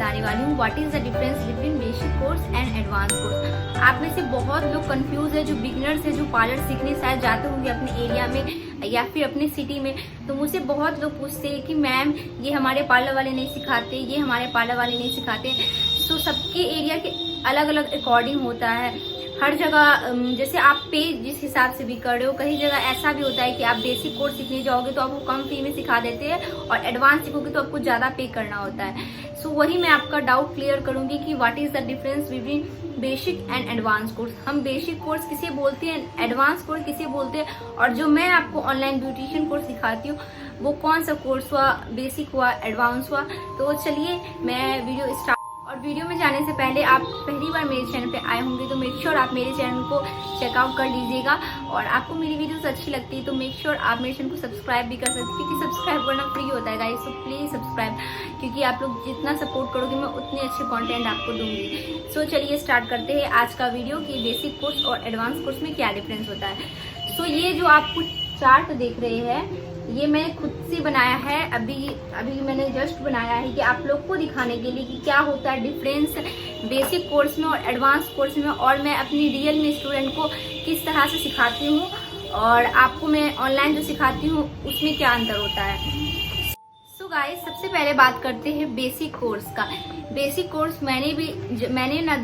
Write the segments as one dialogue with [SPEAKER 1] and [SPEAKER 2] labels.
[SPEAKER 1] बताने वाली हूँ what is the difference between basic course and advance course. आप में से बहुत लोग कंफ्यूज है, जो बिगिनर्स है, जो पार्लर सीखने शायद जाते होंगे अपने एरिया में या फिर अपने सिटी में। तो मुझसे बहुत लोग पूछते हैं कि मैम ये हमारे पार्लर वाले नहीं सिखाते, ये हमारे पार्लर वाले नहीं सिखाते। तो सबके एरिया के अलग अलग अकॉर्डिंग होता है। हर जगह जैसे आप पे जिस हिसाब से भी कर रहे हो, कई जगह ऐसा भी होता है कि आप बेसिक कोर्स सीखने जाओगे तो आपको कम फी में सिखा देते हैं और एडवांस सीखोगे तो आपको ज़्यादा पे करना होता है। सो वही मैं आपका डाउट क्लियर करूंगी कि what is the difference between basic and advance course. हम बेसिक कोर्स किसे बोलते हैं, एडवांस कोर्स किसे बोलते हैं, और जो मैं आपको ऑनलाइन ब्यूटिशियन कोर्स सिखाती हूँ वो कौन सा कोर्स हुआ, बेसिक हुआ, एडवांस हुआ। तो चलिए मैं वीडियो स्टार्ट। और वीडियो में जाने से पहले आप पहली बार मेरे चैनल पे आए होंगे तो मेक श्योर आप मेरे चैनल को चेकआउट कर लीजिएगा। और आपको मेरी वीडियोस अच्छी लगती है तो मेक श्योर आप मेरे चैनल को सब्सक्राइब भी कर सकते हैं, क्योंकि सब्सक्राइब करना फ्री होता है गाइस। तो प्लीज सब्सक्राइब, क्योंकि आप लोग जितना सपोर्ट करोगे मैं उतने अच्छे कंटेंट आपको दूंगी। सो चलिए स्टार्ट करते हैं आज का वीडियो कि बेसिक कोर्स और एडवांस कोर्स में क्या डिफरेंस होता है। सो ये जो आप कुछ चार्ट देख रहे हैं ये मैंने खुद से बनाया है, अभी मैंने जस्ट बनाया है कि आप लोग को दिखाने के लिए कि क्या होता है डिफरेंस बेसिक कोर्स में और एडवांस कोर्स में, और मैं अपनी रियल में स्टूडेंट को किस तरह से सिखाती हूँ और आपको मैं ऑनलाइन जो सिखाती हूँ उसमें क्या अंतर होता है। सो गाइस सबसे पहले बात करते हैं बेसिक कोर्स का। बेसिक कोर्स मैंने ना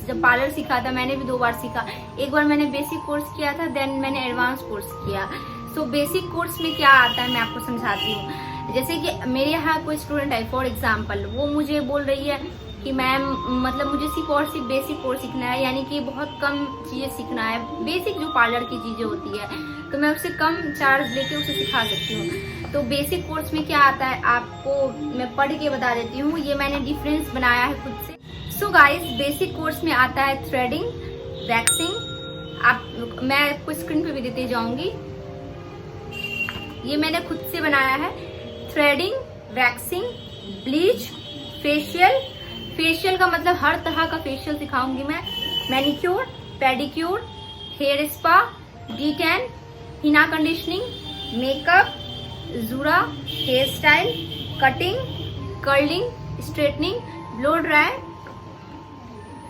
[SPEAKER 1] जब पार्लर सीखा था मैंने भी 2 बार सीखा। एक बार मैंने बेसिक कोर्स किया था, देन मैंने एडवांस कोर्स किया। सो बेसिक कोर्स में क्या आता है मैं आपको समझाती हूँ। जैसे कि मेरे यहाँ कोई स्टूडेंट है फॉर एग्जाम्पल, वो मुझे बोल रही है कि मैम मतलब मुझे सिर्फ और सिर्फ बेसिक कोर्स सीखना है, यानी कि बहुत कम चीज़ें सीखना है, बेसिक जो पार्लर की चीज़ें होती है, तो मैं उससे कम चार्ज लेके उसे सिखा सकती हूँ। तो बेसिक कोर्स में क्या आता है आपको मैं पढ़ के बता देती हूँ, ये मैंने डिफरेंस बनाया है खुद से। सो गाइस बेसिक कोर्स में आता है थ्रेडिंग, वैक्सिंग। मैं आपको स्क्रीन पे भी देते जाऊंगी, ये मैंने खुद से बनाया है। थ्रेडिंग, वैक्सिंग, ब्लीच, फेशियल का मतलब हर तरह का फेशियल सिखाऊंगी मैं। Manicure, pedicure, hair spa, detan, हिना कंडीशनिंग, मेकअप, जूरा, hair style, cutting, curling, straightening, blow dry,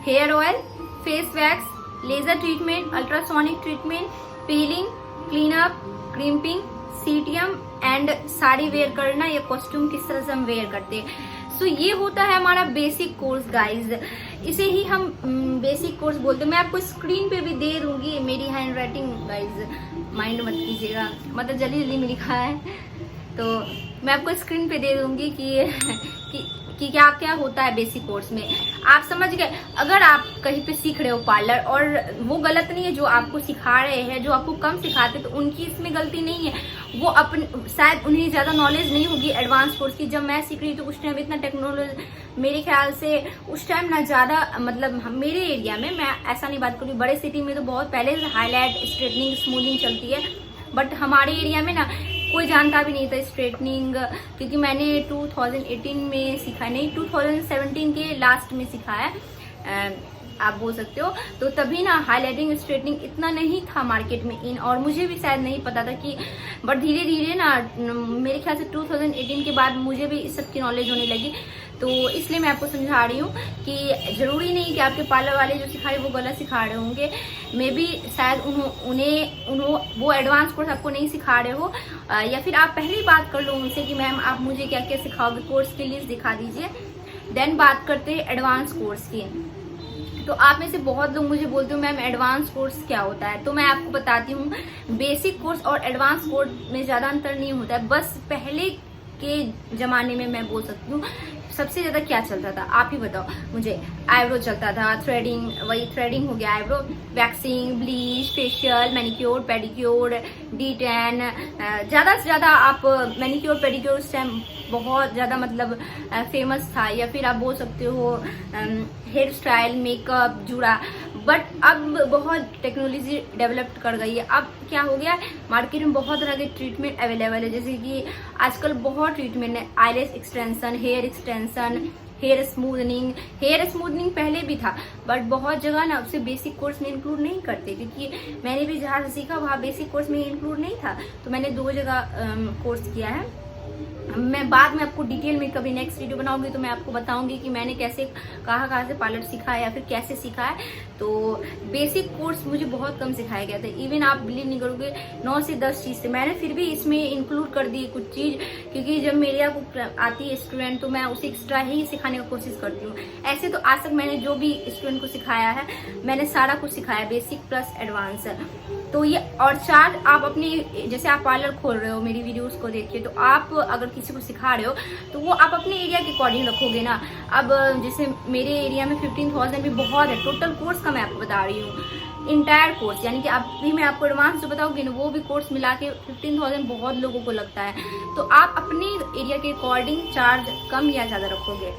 [SPEAKER 1] hair oil, face wax, laser treatment, ultrasonic treatment, peeling, clean up, crimping, CTM and sari wear करना या कॉस्ट्यूम किस तरह से हम वेयर करते हैं। सो ये होता है हमारा बेसिक कोर्स गाइज, इसे ही हम बेसिक कोर्स बोलते हैं। मैं आपको स्क्रीन पे भी दे दूंगी, मेरी हैंड राइटिंग गाइज माइंड मत कीजिएगा, मतलब जल्दी जल्दी में लिखा है तो मैं आपको स्क्रीन पे दे दूंगी कि क्या क्या होता है बेसिक कोर्स में। आप समझ गए। अगर आप कहीं पे सीख रहे हो पार्लर और वो गलत नहीं है जो आपको सिखा रहे हैं, जो आपको कम सिखाते तो उनकी इसमें गलती नहीं है, वो शायद उन्हें ज़्यादा नॉलेज नहीं होगी एडवांस कोर्स की। जब मैं सीख रही थी उस टाइम इतना टेक्नोलॉजी मेरे ख्याल से उस टाइम ना ज़्यादा, मतलब मेरे एरिया में, मैं ऐसा नहीं बात करूँ, बड़े सिटी में तो बहुत पहले से हाईलाइट, स्ट्रेटनिंग, स्मूथिंग चलती है, बट हमारे एरिया में ना कोई जानता भी नहीं था स्ट्रेटनिंग, क्योंकि मैंने 2018 में सीखा, नहीं 2017 के लास्ट में सीखा है आप बोल सकते हो। तो तभी ना हाईलाइटिंग, स्ट्रेटनिंग इतना नहीं था मार्केट में इन, और मुझे भी शायद नहीं पता था कि, बट धीरे धीरे ना मेरे ख्याल से 2018 के बाद मुझे भी इस सब की नॉलेज होने लगी। तो इसलिए मैं आपको समझा रही हूँ कि जरूरी नहीं कि आपके पार्लर वाले जो सिखा रहे वो गलत सिखा रहे होंगे। मे बी शायद वो एडवांस कोर्स आपको नहीं सिखा रहे हो, या फिर आप पहले ही बात कर लो उनसे कि मैम आप मुझे क्या क्या सिखाओगे, कोर्स की लिस्ट दिखा दीजिए। देन बात करते हैं एडवांस कोर्स की। तो आप में से बहुत लोग मुझे बोलते हो मैम एडवांस कोर्स क्या होता है, तो मैं आपको बताती हूँ बेसिक कोर्स और एडवांस कोर्स में ज़्यादा अंतर नहीं होता है। बस पहले के ज़माने में मैं बोल सकती हूँ सबसे ज़्यादा क्या चलता था आप ही बताओ मुझे। आईब्रो चलता था, थ्रेडिंग, वही थ्रेडिंग हो गया, eyebrow, waxing, bleach, facial, manicure, pedicure, detan. ज़्यादा से ज़्यादा आप मैनिक्योर पेडिक्योर उस टाइम बहुत ज़्यादा मतलब फेमस था, या फिर आप बोल सकते हो हेयर स्टाइल, मेकअप, जूड़ा। बट अब बहुत टेक्नोलॉजी डेवलप कर गई है। अब क्या हो गया, मार्केट में बहुत तरह के ट्रीटमेंट अवेलेबल है, जैसे कि आजकल बहुत ट्रीटमेंट है, eyelash extension, hair extension, hair smoothening पहले भी था, बट बहुत जगह ना उसे बेसिक कोर्स में इंक्लूड नहीं करते, क्योंकि मैंने भी जहाँ से सीखा वहाँ बेसिक कोर्स में इंक्लूड नहीं था। तो मैंने 2 जगह कोर्स किया है, मैं बाद में आपको डिटेल में कभी नेक्स्ट वीडियो बनाऊंगी तो मैं आपको बताऊंगी कि मैंने कैसे कहाँ से पार्लर सीखा है या फिर कैसे सीखा है। तो बेसिक कोर्स मुझे बहुत कम सिखाया गया था, इवन आप बिलीव नहीं करोगे 9 से 10 चीज थे, मैंने फिर भी इसमें इंक्लूड कर दी कुछ चीज, क्योंकि जब मेरे यहाँ आती है स्टूडेंट तो मैं उसे एक्स्ट्रा ही सिखाने की कोशिश करती हूँ। ऐसे तो आज तक मैंने जो भी स्टूडेंट को सिखाया है मैंने सारा कुछ सिखाया, बेसिक प्लस एडवांस। तो ये और चार्ज आप अपनी, जैसे आप पार्लर खोल रहे हो मेरी वीडियोस को देख के, तो आप अगर किसी को सिखा रहे हो तो वो आप अपने एरिया के अकॉर्डिंग रखोगे ना। अब जैसे मेरे एरिया में 15,000 भी बहुत है, टोटल कोर्स का मैं आपको बता रही हूँ, इंटायर कोर्स, यानी कि अभी मैं आपको एडवांस जो बताऊंगी ना वो भी कोर्स मिला के 15,000 बहुत लोगों को लगता है। तो आप अपने एरिया के अकॉर्डिंग चार्ज कम या ज्यादा रखोगे।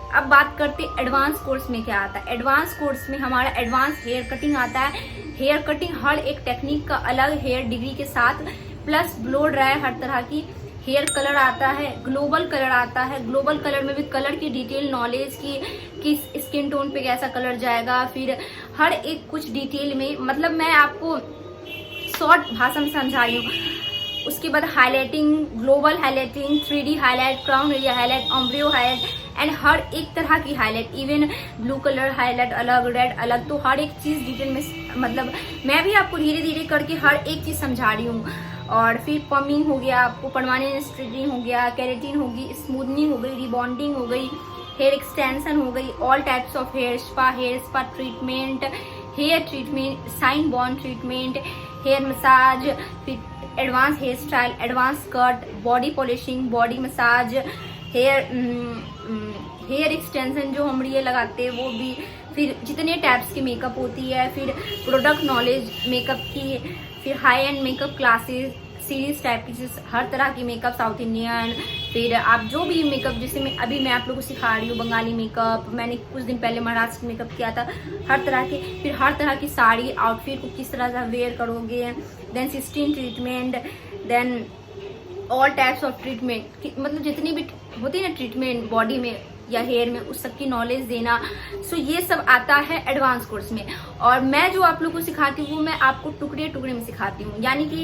[SPEAKER 1] अब बात करते एडवांस कोर्स में क्या आता है। एडवांस कोर्स में हमारा एडवांस हेयर कटिंग आता है। हेयर कटिंग हर एक टेक्निक का अलग हेयर डिग्री के साथ, प्लस ब्लो ड्राई हर तरह की, हेयर कलर आता है, ग्लोबल कलर आता है। ग्लोबल कलर में भी कलर की डिटेल नॉलेज की, किस स्किन टोन पे कैसा कलर जाएगा, फिर हर एक कुछ डिटेल में, मतलब मैं आपको शॉर्ट भाषा में समझा रही हूँ। उसके बाद highlighting, global highlighting, 3D highlight, crown area highlight, ombre highlight and हर एक तरह की highlight, even blue colour highlight अलग, रेड अलग। तो हर एक चीज डिटेल में, मतलब मैं भी आपको धीरे धीरे करके हर एक चीज समझा रही हूँ। और फिर पमिंग हो गया, आपको परमानेंट स्ट्रेटनिंग हो गया, केराटिन होगी, स्मूथनिंग हो गई, रिबॉन्डिंग हो गई, हेयर एक्सटेंशन हो गई, all types of hair spa treatment, hair treatment, sign bond treatment, hair massage, फिर advance hair style, advance cut, body polishing, body massage, hair extension जो हम ये लगाते हैं वो भी, फिर जितने टाइप्स की मेकअप होती है, फिर प्रोडक्ट नॉलेज मेकअप की, फिर high and makeup classes, series type की, हर तरह की मेकअप, साउथ इंडियन, फिर आप जो भी मेकअप, जैसे मैं आप लोगों को सिखा रही हूँ बंगाली मेकअप, मैंने कुछ दिन पहले महाराष्ट्र मेकअप किया था, हर तरह के, फिर हर तरह की साड़ी आउटफिट को किस तरह से वेयर करोगे, then cysteine treatment, then all types of treatment, मतलब जितनी भी होती है ना ट्रीटमेंट बॉडी में या हेयर में, उस सब की नॉलेज देना। सो ये सब आता है एडवांस कोर्स में। और मैं जो आप लोगों को सिखाती हूँ वो मैं आपको टुकड़े टुकड़े में सिखाती हूँ, यानी कि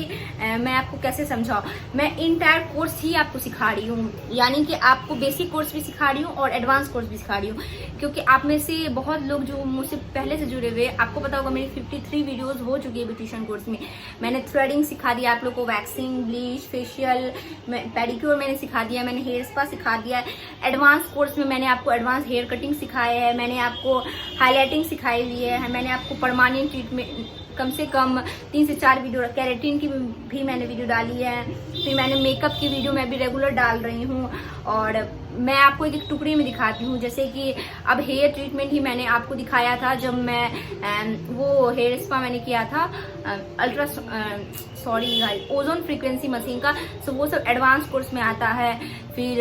[SPEAKER 1] मैं आपको कैसे समझाऊँ, मैं इंटायर कोर्स ही आपको सिखा रही हूँ, यानी कि आपको बेसिक कोर्स भी सिखा रही हूँ और एडवांस कोर्स भी सिखा रही हूँ। क्योंकि आप में से बहुत लोग जो मुझसे पहले से जुड़े हुए, आपको पता होगा मेरी 53 वीडियोज हो चुकी है ब्यूटिशियन कोर्स में। मैंने थ्रेडिंग सिखा दिया आप लोग को, वैक्सिंग, ब्लीच, फेशियल, पेडिक्योर मैंने सिखा दिया, मैंने हेयर स्पा सिखा दिया है। एडवांस कोर्स में मैंने आपको एडवांस हेयर कटिंग सिखाया है, मैंने आपको हाईलाइटिंग सिखाई हुई है, मैंने आपको परमानेंट ट्रीटमेंट कम से कम 3 से 4 वीडियो, केराटिन की भी मैंने वीडियो डाली है, फिर मैंने मेकअप की वीडियो मैं भी रेगुलर डाल रही हूँ। और मैं आपको एक टुकड़ी में दिखाती हूँ, जैसे कि अब हेयर ट्रीटमेंट ही मैंने आपको दिखाया था जब मैं वो हेयर स्पा मैंने किया था ओजोन फ्रीक्वेंसी मशीन का। सो वो सब एडवांस कोर्स में आता है। फिर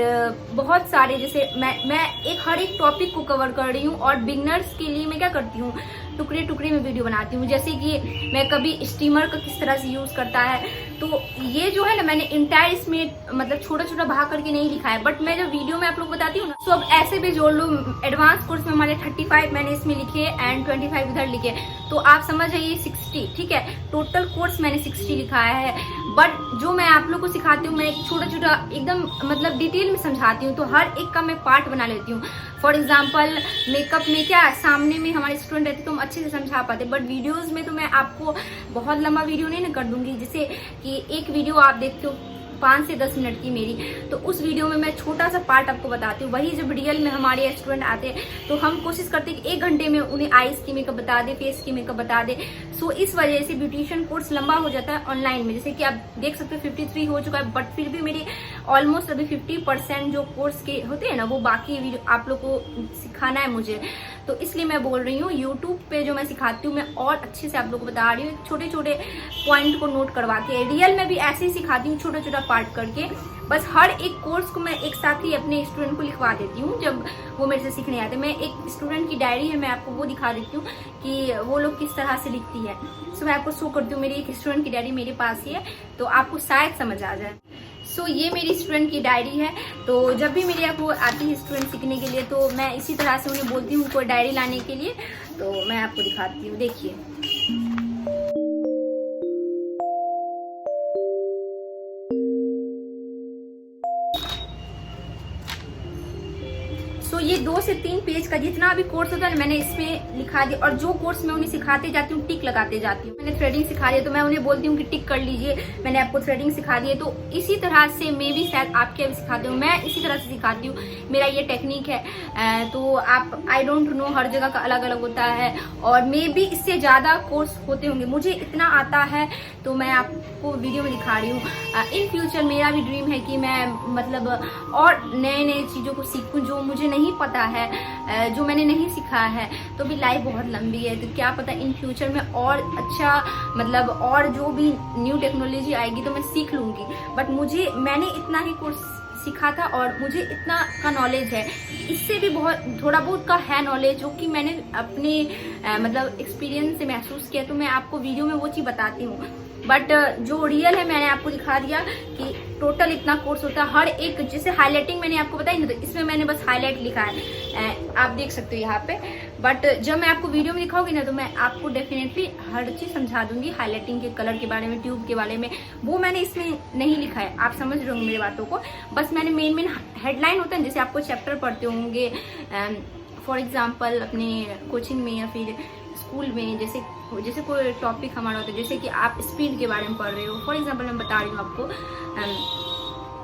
[SPEAKER 1] बहुत सारे, जैसे मैं हर एक टॉपिक को कवर कर रही हूँ। और बिगनर्स के लिए मैं क्या करती हूँ, टुकड़े टुकड़े में वीडियो बनाती हूँ, जैसे कि मैं कभी स्टीमर का किस तरह से यूज करता है, तो ये जो है ना मैंने इंटायर इसमें मतलब छोटा छोटा भाग करके नहीं लिखा है, बट मैं जो वीडियो में आप लोग बताती हूँ ना, तो अब ऐसे भी जोड़ लो। एडवांस कोर्स में हमारे 35 मैंने इसमें लिखे एंड 25 इधर लिखे, तो आप समझ जाइए 60, ठीक है। टोटल कोर्स मैंने 60 लिखा है, बट जो मैं आप लोग को सिखाती हूँ मैं एक छोटा छोटा एकदम मतलब डिटेल में समझाती हूँ, तो हर एक का मैं पार्ट बना लेती हूँ। फॉर एग्जाम्पल मेकअप में क्या सामने में हमारे स्टूडेंट रहते तो हम अच्छे से समझा पाते, बट वीडियोस में तो मैं आपको बहुत लंबा वीडियो नहीं ना कर दूंगी। जैसे कि एक वीडियो आप देखते हो 5 से 10 मिनट की मेरी, तो उस वीडियो में मैं छोटा सा पार्ट आपको बताती हूँ। वही जब रियल में हमारे स्टूडेंट आते हैं तो हम कोशिश करते हैं कि 1 घंटे में उन्हें आईज की मेकअप बता दे, फेस की मेकअप बता दे। सो इस वजह से ब्यूटिशियन कोर्स लंबा हो जाता है ऑनलाइन में। जैसे कि आप देख सकते हो 53 हो चुका है, बट फिर भी मेरी ऑलमोस्ट अभी 50% जो कोर्स के होते हैं ना वो बाकी वीडियो आप लोग को सिखाना है मुझे, तो इसलिए मैं बोल रही हूँ यूट्यूब पे जो मैं सिखाती हूँ मैं और अच्छे से आप लोग को बता रही हूँ, छोटे छोटे पॉइंट को नोट करवा के। रियल में भी ऐसे ही सिखाती हूँ छोटा छोटा पार्ट करके, बस हर एक कोर्स को मैं एक साथ ही अपने स्टूडेंट को लिखवा देती हूँ जब वो मेरे से सीखने आते हैं। मैं एक स्टूडेंट की डायरी है, मैं आपको वो दिखा देती हूँ कि वो लोग किस तरह से लिखती है। सो मैं आपको शो करती हूँ, मेरी एक स्टूडेंट की डायरी मेरे पास ही है, तो आपको शायद समझ आ जाए। सो ये मेरी स्टूडेंट की डायरी है, तो जब भी मेरे आपको आती है स्टूडेंट सीखने के लिए तो मैं इसी तरह से उन्हें बोलती हूँ कोई डायरी लाने के लिए, तो मैं आपको दिखाती हूँ, देखिए। सो ये 2 से 3 पेज का जितना भी कोर्स होता है मैंने इसमें लिखा दिया। और जो कोर्स मैं उन्हें सिखाते जाती हूँ टिक लगाते जाती हूँ। मैंने थ्रेडिंग सिखा दी तो मैं उन्हें बोलती हूँ कि टिक कर लीजिए, मैंने आपको थ्रेडिंग सिखा दी है। तो इसी तरह से मैं भी शायद आपके भी सिखाती हूँ, मैं इसी तरह से सिखाती हूँ, मेरा ये टेक्निक है। तो आप आई डोंट नो, हर जगह का अलग अलग होता है और मे भी इससे ज़्यादा कोर्स होते होंगे। मुझे इतना आता है तो मैं आपको वीडियो में दिखा रही हूँ। इन फ्यूचर मेरा भी ड्रीम है कि मैं मतलब और नए नए चीज़ों को सीखूं जो मुझे नहीं पता है, जो मैंने नहीं सीखा है। तो भी लाइफ बहुत लंबी है, तो क्या पता इन फ्यूचर में और अच्छा मतलब और जो भी न्यू टेक्नोलॉजी आएगी तो मैं सीख लूँगी। बट मैंने इतना ही कोर्स सीखा था और मुझे इतना का नॉलेज है। इससे भी बहुत थोड़ा बहुत का है नॉलेज जो कि मैंने अपने मतलब एक्सपीरियंस से महसूस किया। तो मैं आपको वीडियो में वो चीज़ बताती हूँ। बट जो रियल है मैंने आपको दिखा दिया कि टोटल इतना कोर्स होता है। हर एक जैसे हाईलाइटिंग मैंने आपको बताई ना, तो इसमें मैंने बस हाईलाइट लिखा है, आप देख सकते हो यहाँ पे। बट जब मैं आपको वीडियो में दिखाऊंगी ना तो मैं आपको डेफिनेटली हर चीज़ समझा दूंगी। हाईलाइटिंग के कलर के बारे में, ट्यूब के बारे में, वो मैंने इसमें नहीं लिखा है। आप समझ रहे होंगे मेरी बातों को। बस मैंने मेन हेडलाइन होता है, जैसे आपको चैप्टर पढ़ते होंगे फॉर एग्जाम्पल अपने कोचिंग में या फिर स्कूल में, जैसे कोई टॉपिक हमारा होता है, जैसे कि आप स्पीड के बारे में पढ़ रहे हो। फॉर एग्जांपल मैं बता रही हूँ आपको,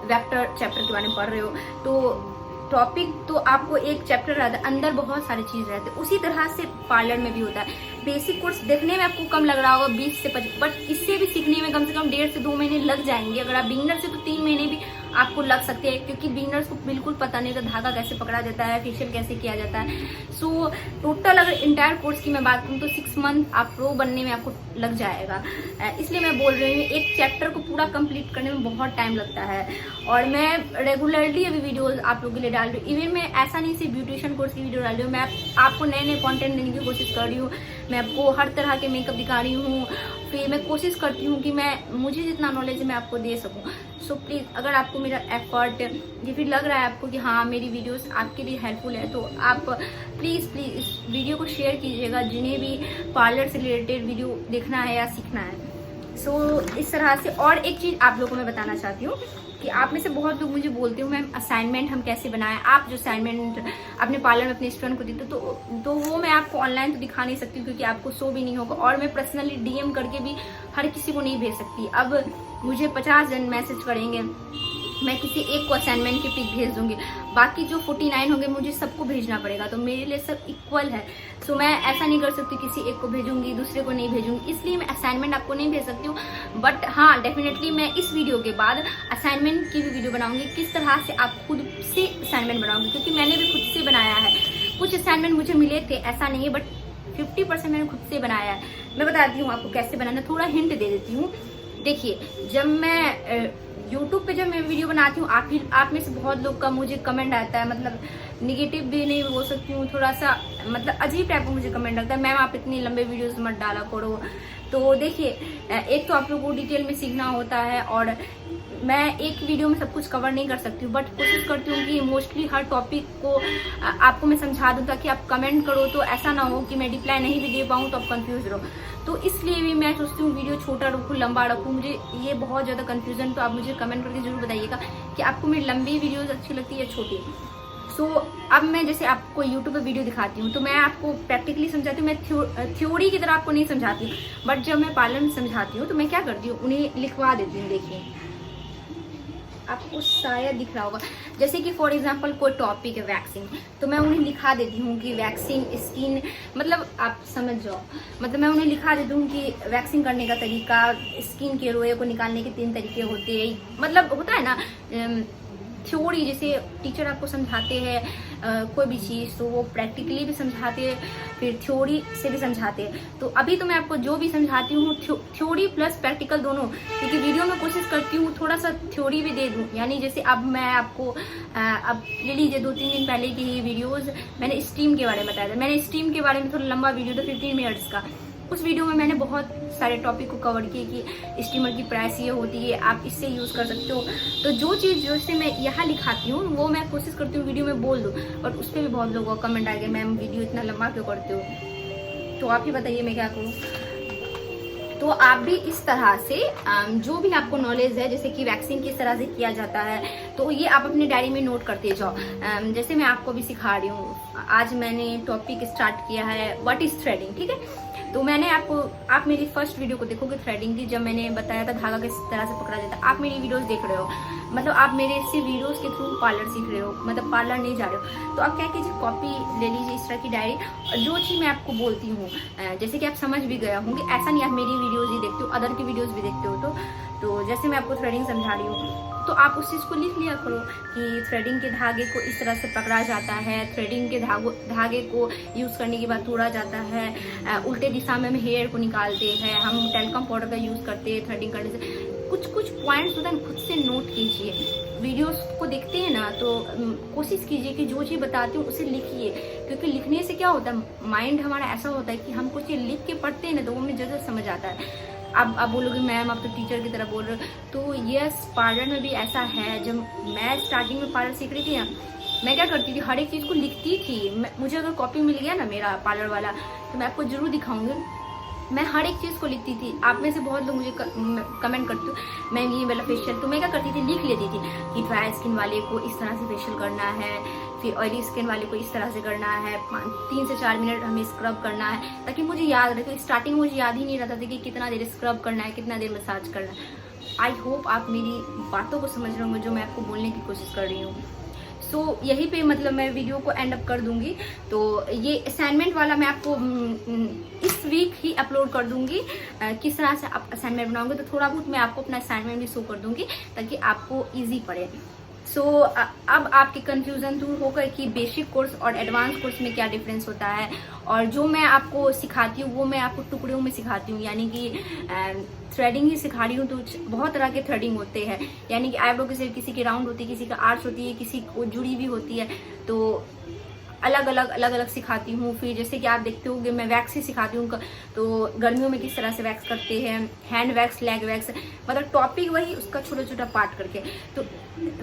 [SPEAKER 1] वेक्टर चैप्टर के बारे में पढ़ रहे हो तो टॉपिक तो आपको एक चैप्टर रहता है, अंदर बहुत सारी चीज़ रहती है। उसी तरह से पार्लर में भी होता है। बेसिक कोर्स देखने में आपको कम लग रहा होगा 20 से 25, बट इससे भी सीखने में कम से कम 1.5 से 2 महीने लग जाएंगे। अगर आप बिगिनर से तो 3 महीने भी आपको लग सकते हैं, क्योंकि बिगिनर्स को बिल्कुल पता नहीं होता धागा कैसे पकड़ा जाता है, फेशियल कैसे किया जाता है। सो टोटल अगर इंटायर कोर्स की मैं बात करूँ तो 6 मंथ आप प्रो बनने में आपको लग जाएगा। इसलिए मैं बोल रही हूँ एक चैप्टर को पूरा कंप्लीट करने में बहुत टाइम लगता है। और मैं रेगुलरली अभी वीडियोस आप लोगों के लिए डाल रही हूँ। इवन मैं ऐसा नहीं सिर्फ ब्यूटिशियन कोर्स की वीडियो डाल रही हूँ, मैं आपको नए नए कंटेंट देने की कोशिश कर रही हूँ। मैं आपको हर तरह के मेकअप दिखा रही हूँ। फिर मैं कोशिश करती हूँ कि मुझे जितना नॉलेज है मैं आपको दे सकूँ। सो प्लीज़ अगर आपको मेरा एफर्ट या फिर लग रहा है आपको कि हाँ मेरी वीडियोस आपके लिए हेल्पफुल है, तो आप प्लीज़ इस वीडियो को शेयर कीजिएगा जिन्हें भी पार्लर से रिलेटेड वीडियो देखना है या सीखना है। सो इस तरह से। और एक चीज़ आप लोगों को मैं बताना चाहती हूँ कि आप में से बहुत लोग मुझे बोलते हो मैम असाइनमेंट हम कैसे बनाएं। आप जो असाइनमेंट अपने पार्लर में अपने स्टूडेंट को देते तो वो मैं आपको ऑनलाइन तो दिखा नहीं सकती क्योंकि आपको शो भी नहीं होगा, और मैं पर्सनली DM करके भी हर किसी को नहीं भेज सकती। अब मुझे 50 जन मैसेज करेंगे, मैं किसी एक को असाइनमेंट की पिक भेज दूंगी, बाकी जो 49 होंगे मुझे सबको भेजना पड़ेगा। तो मेरे लिए सब इक्वल है। सो मैं ऐसा नहीं कर सकती किसी एक को भेजूंगी दूसरे को नहीं भेजूंगी, इसलिए मैं असाइनमेंट आपको नहीं भेज सकती हूँ। बट हाँ डेफिनेटली मैं इस वीडियो के बाद असाइनमेंट की भी वीडियो बनाऊंगी, किस तरह से आप खुद से असाइनमेंट बनाओगे, क्योंकि मैंने भी खुद से बनाया है। कुछ असाइनमेंट मुझे मिले थे, ऐसा नहीं है, बट 50% मैंने खुद से बनाया है। मैं बताती हूँ आपको कैसे बनाना, थोड़ा हिंट दे देती हूँ। देखिए जब मैं यूट्यूब पे जब मैं वीडियो बनाती हूँ आप में से बहुत लोग का मुझे कमेंट आता है, मतलब निगेटिव भी नहीं बोल सकती हूँ, थोड़ा सा मतलब अजीब टाइप का मुझे कमेंट लगता है, मैम आप इतनी लंबे वीडियोस मत डाला करो। तो देखिए एक तो आप लोगों को डिटेल में सीखना होता है और मैं एक वीडियो में सब कुछ कवर नहीं कर सकती हूँ, बट कोशिश करती हूँ कि मोस्टली हर टॉपिक को आपको मैं समझा दूँ, ताकि आप कमेंट करो तो ऐसा ना हो कि मैं रिप्लाई नहीं भी दे पाऊँ तो आप कंफ्यूज रहो। तो इसलिए भी मैं सोचती हूँ वीडियो छोटा रखूँ लंबा रखूँ, मुझे ये बहुत ज़्यादा कन्फ्यूजन। तो आप मुझे कमेंट करके जरूर बताइएगा कि आपको मेरी लंबी वीडियोज़ अच्छी लगती है या छोटी। सो अब मैं जैसे आपको यूट्यूब पे वीडियो दिखाती हूँ तो मैं आपको प्रैक्टिकली समझाती हूँ, मैं थ्योरी की तरह आपको नहीं समझाती। बट जब मैं पार्लर में समझाती हूँ तो मैं क्या करती हूँ, उन्हें लिखवा देती हूँ। देखिए आपको शायद दिख रहा होगा, जैसे कि फॉर एग्जांपल कोई टॉपिक है वैक्सिंग, तो मैं उन्हें लिखा देती हूँ कि वैक्सिंग स्किन, मतलब आप समझ जाओ, मतलब मैं उन्हें लिखा देती हूँ कि वैक्सिंग करने का तरीका, स्किन के रोए को निकालने के 3 तरीके होते हैं। मतलब होता है ना थ्योरी, जैसे टीचर आपको समझाते हैं कोई भी चीज़ तो वो प्रैक्टिकली भी समझाते हैं, फिर थ्योरी से भी समझाते हैं। तो अभी तो मैं आपको जो भी समझाती हूँ थ्योरी प्लस प्रैक्टिकल दोनों, क्योंकि वीडियो में कोशिश करती हूँ थोड़ा सा थ्योरी भी दे दूँ। यानी जैसे अब मैं आपको अब ले लीजिए 2-3 दिन पहले की ही वीडियोज़ मैंने स्टीम के बारे में बताया था। मैंने स्टीम के बारे में थोड़ा लंबा वीडियो था 15 मिनट्स का, उस वीडियो में मैंने बहुत सारे टॉपिक को कवर किए कि स्टीमर की प्राइस ये होती है, आप इससे यूज़ कर सकते हो। तो जो चीज़ जैसे मैं यहाँ लिखाती हूँ वो मैं कोशिश करती हूँ वीडियो में बोल दूँ, बट उस पर भी बहुत लोगों का कमेंट आ गया मैम वीडियो इतना लंबा क्यों करते हो। तो आप ही बताइए मैं क्या करूँ। तो आप भी इस तरह से जो भी आपको नॉलेज है, जैसे कि वैक्सिंग किस तरह से किया जाता है, तो ये आप अपनी डायरी में नोट करते जाओ। जैसे मैं आपको भी सिखा रही हूँ, आज मैंने टॉपिक स्टार्ट किया है व्हाट इज थ्रेडिंग, ठीक है। तो मैंने आप मेरी फर्स्ट वीडियो को देखोगे थ्रेडिंग की, जब मैंने बताया था धागा किस तरह से पकड़ा जाता है। आप मेरी वीडियोस देख रहे हो, मतलब आप मेरे इसी वीडियोस के थ्रू पार्लर सीख रहे हो, मतलब पार्लर नहीं जा रहे हो, तो आप क्या कीजिए, कॉपी ले लीजिए इस तरह की डायरी। जो चीज़ मैं आपको बोलती हूँ, जैसे कि आप समझ भी गया होंगे, ऐसा नहीं आप मेरी वीडियोज़ ही देखते हो, अदर की वीडियोज़ भी देखते हो। तो जैसे मैं आपको थ्रेडिंग समझा रही हूँ, तो आप उस चीज़ को लिख लिया करो कि थ्रेडिंग के धागे को इस तरह से पकड़ा जाता है, थ्रेडिंग के धागे को यूज़ करने के बाद तोड़ा जाता है, उल्टे दिशा में हम हेयर को निकालते हैं, हम टेल्कम पाउडर का यूज़ करते हैं थ्रेडिंग करने से। कुछ पॉइंट्स होता है, खुद से नोट कीजिए। वीडियोस को देखते हैं ना, तो कोशिश कीजिए कि जो चीज़ बताती हूँ उसे लिखिए, क्योंकि लिखने से क्या होता है, माइंड हमारा ऐसा होता है कि हम कुछ चीज़ लिख के पढ़ते हैं ना, तो वो हमें जल्द समझ आता है। आप बोलोगे मैम आप तो टीचर की तरह बोल रहे हो, तो यस, पार्लर में भी ऐसा है। जब मैं स्टार्टिंग में पार्लर सीख रही थी ना, मैं क्या करती थी, हर एक चीज़ को लिखती थी। मुझे अगर कॉपी मिल गया ना मेरा पार्लर वाला, तो मैं आपको जरूर दिखाऊंगी। मैं हर एक चीज़ को लिखती थी। आप में से बहुत लोग मुझे कमेंट करते हो मैम ये वाला फेशियल, तो मैं क्या करती थी, लिख लेती थी कि ड्राई स्किन वाले को इस तरह से फेशियल करना है, फिर ऑयली स्किन वाले को इस तरह से करना है, 3 से 4 मिनट हमें स्क्रब करना है, ताकि मुझे याद रहे। तो स्टार्टिंग में मुझे याद ही नहीं रहता था कि कितना देर स्क्रब करना है, कितना देर मसाज करना है। आई होप आप मेरी बातों को समझ रहे होंगे जो मैं आपको बोलने की कोशिश कर रही हूँ। सो यहीं पे मतलब मैं वीडियो को एंड अप कर दूंगी। तो ये असाइनमेंट वाला मैं आपको इस वीक ही अपलोड कर दूंगी। किस तरह से आप असाइनमेंट बनाओगे, तो थोड़ा बहुत मैं आपको अपना असाइनमेंट भी शो कर दूंगी ताकि आपको इजी पड़े। सो अब आपके कंफ्यूजन दूर होकर कि बेसिक कोर्स और एडवांस कोर्स में क्या डिफरेंस होता है, और जो मैं आपको सिखाती हूँ वो मैं आपको टुकड़ों में सिखाती हूँ, यानी कि थ्रेडिंग ही सिखा रही हूँ। तो बहुत तरह के थ्रेडिंग होते हैं, यानी कि आईब्रो की सिर्फ किसी की राउंड होती है, किसी का आर्च होती है, किसी को जुड़ी भी होती है, तो अलग अलग सिखाती हूँ। फिर जैसे कि आप देखते होंगे मैं वैक्स ही सिखाती हूँ, तो गर्मियों में किस तरह से वैक्स करते हैं, हैंड वैक्स, लेग वैक्स, मतलब टॉपिक वही, उसका छोटा छोटा पार्ट करके। तो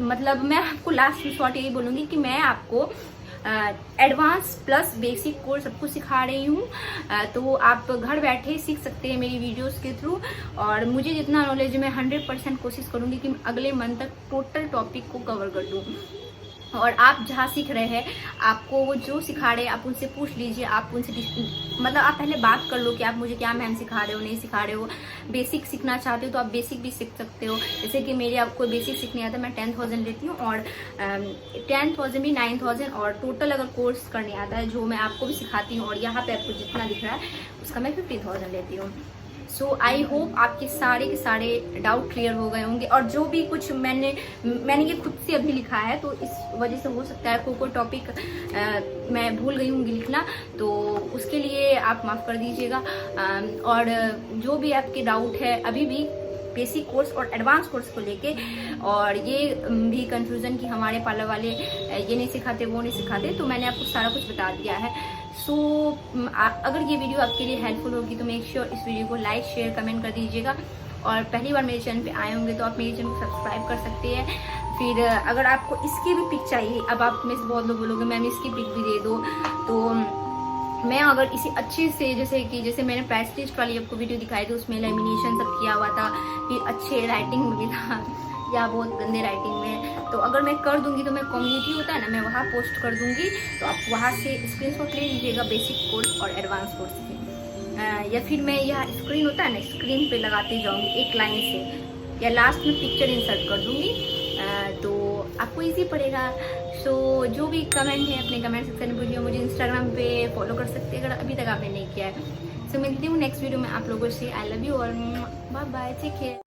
[SPEAKER 1] मतलब मैं आपको लास्ट में शॉर्ट यही बोलूँगी कि मैं आपको एडवांस प्लस बेसिक कोर्स सब कुछ सिखा रही हूँ। तो आप घर बैठे सीख सकते हैं मेरी वीडियोस के थ्रू, और मुझे जितना नॉलेज है मैं 100% कोशिश करूँगी कि अगले मंथ तक टोटल टॉपिक को कवर कर दूँ। और आप जहाँ सीख रहे हैं, आपको वो जो सिखा रहे हैं आप उनसे पूछ लीजिए, आप उनसे मतलब आप पहले बात कर लो कि आप मुझे क्या मैम सिखा रहे हो, नहीं सिखा रहे हो। बेसिक सीखना चाहते हो तो आप बेसिक भी सीख सकते हो। जैसे कि मेरे आपको बेसिक सीखने आता है, मैं 10,000 लेती हूँ, और 10,000 भी 9,000, और टोटल अगर कोर्स करने आता है जो मैं आपको भी सिखाती हूँ, और यहाँ पे आपको जितना दिख रहा है उसका मैं 50,000 लेती हूँ। सो आई होप आपके सारे के सारे डाउट क्लियर हो गए होंगे। और जो भी कुछ मैंने ये खुद से अभी लिखा है, तो इस वजह से हो सकता है कोई टॉपिक मैं भूल गई हूँ लिखना, तो उसके लिए आप माफ़ कर दीजिएगा। और जो भी आपके डाउट है अभी भी बेसिक कोर्स और एडवांस कोर्स को लेके, और ये भी कंफ्यूजन कि हमारे पार्लर वाले ये नहीं सिखाते वो नहीं सिखाते, तो मैंने आपको सारा कुछ बता दिया है। सो अगर ये वीडियो आपके लिए हेल्पफुल होगी तो मेक श्योर इस वीडियो को लाइक शेयर कमेंट कर दीजिएगा। और पहली बार मेरे चैनल पे आए होंगे तो आप मेरे चैनल को सब्सक्राइब कर सकते हैं। फिर अगर आपको इसकी भी पिक चाहिए, अब आप में से बहुत लोग बोलोगे मैम इसकी पिक भी दे दो, तो मैं अगर इसी अच्छे से, जैसे मैंने प्रेस्टीज वाली आपको वीडियो दिखाई थी, उसमें लेमिनेशन सब किया हुआ था, फिर अच्छे राइटिंग में था या बहुत गंदे राइटिंग में, तो अगर मैं कर दूंगी तो मैं कम्युनिटी होता है ना, मैं वहाँ पोस्ट कर दूंगी, तो आप वहाँ से स्क्रीनशॉट ले लीजिएगा बेसिक कोर्स और एडवांस कोर्स की। या फिर मैं यह स्क्रीन होता है ना, स्क्रीन पे लगाते जाऊंगी एक लाइन से, या लास्ट में पिक्चर इंसर्ट कर दूंगी, तो आपको इजी पड़ेगा। सो जो भी कमेंट है अपने कमेंट सेक्शन में पूछिए। मुझे इंस्टाग्राम पे फॉलो कर सकते हैं अगर अभी तक आपने नहीं किया है। सो मिलती हूँ नेक्स्ट वीडियो में आप लोगों से। आई लव यू और बाय बाय, टेक केयर।